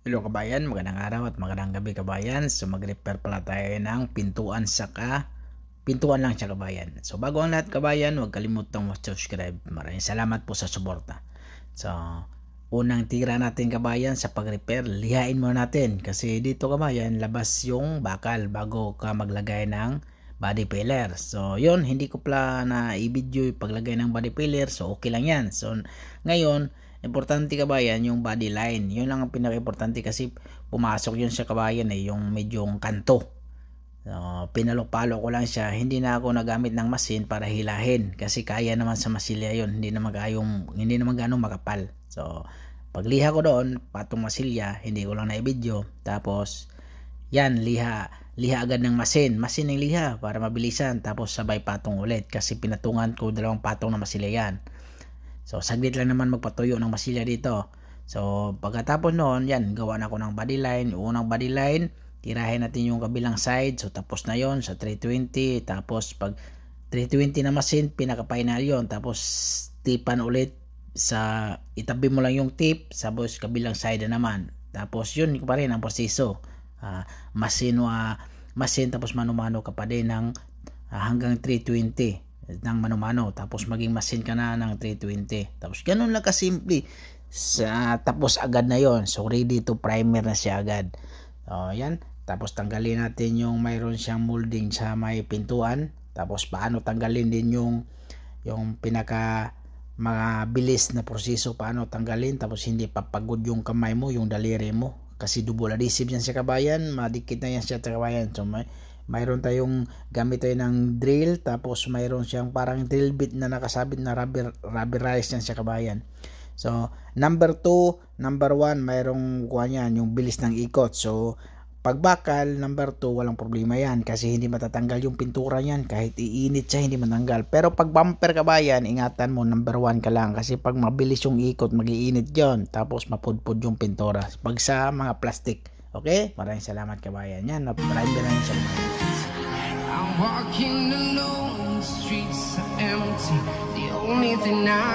Hello kabayan, magandang araw at magandang gabi kabayan. So mag-repair pala tayo ng pintuan saka pintuan lang siya kabayan. So bago ang lahat kabayan, huwag kalimutang mag-subscribe. Maraming salamat po sa suporta. So unang tira natin kabayan sa pag-repair, lihain muna natin. Kasi dito kabayan, labas yung bakal bago ka maglagay ng body filler. So yun, hindi ko pala na i-video yung paglagay ng body filler. So okay lang yan. So ngayon, importante kabayan yung body line. Yun lang ang pinaka-importante kasi pumasok yun sa kabayan yung medyong kanto. So, pinalo-palo ko lang siya. Hindi na ako nagamit ng masin para hilahin kasi kaya naman sa masilya yun. Hindi naman ganong makapal. So pagliha ko doon, patong masilya, hindi ko lang na-video. Tapos yan, liha agad ng masin ng liha para mabilisan. Tapos sabay patong ulit kasi pinatungan ko dalawang patong na masilya yan. So saglit lang naman magpatuyo ng masilya dito. So pagkatapos noon, yan, gawa na ako ng body line. Unang body line, tirahin natin yung kabilang side. So tapos na yon sa 320. Tapos pag 320 na masin, pinaka-final yon. Tapos tipan ulit, sa itabi mo lang yung tip, tapos kabilang side na naman. Tapos yun pa rin ang proseso. Masin tapos mano-mano ka pa din ng hanggang 320 ng mano-mano, tapos maging masin ka na ng 320. Tapos ganun lang kasimple. Tapos agad na yon. So ready to primer na siya agad. Yan. Tapos tanggalin natin yung mayroon siyang molding sa may pintuan. Tapos paano tanggalin din yung pinaka mabilis na proseso paano tanggalin. Tapos hindi papagod yung kamay mo, yung daliri mo. Kasi double adhesive yan sa kabayan. Madikit na yan sa kabayan. So mayroon tayong gamit tayo ng drill, tapos mayroon siyang parang drill bit na nakasabit na rubberized yan sa kabayan. So number 2, number 1, mayroong kuha yan, yung bilis ng ikot. So pagbakal, number 2, walang problema yan kasi hindi matatanggal yung pintura yan. Kahit iinit siya, hindi matanggal. Pero pag bumper kabayan, ingatan mo, number 1 ka lang. Kasi pag mabilis yung ikot, mag-iinit yon. Tapos mapudpud yung pintura. Pag sa mga plastic. Okay? Maraming salamat kabayan. Yan, maraming salamat. I'm walking alone, the streets are empty. The only thing I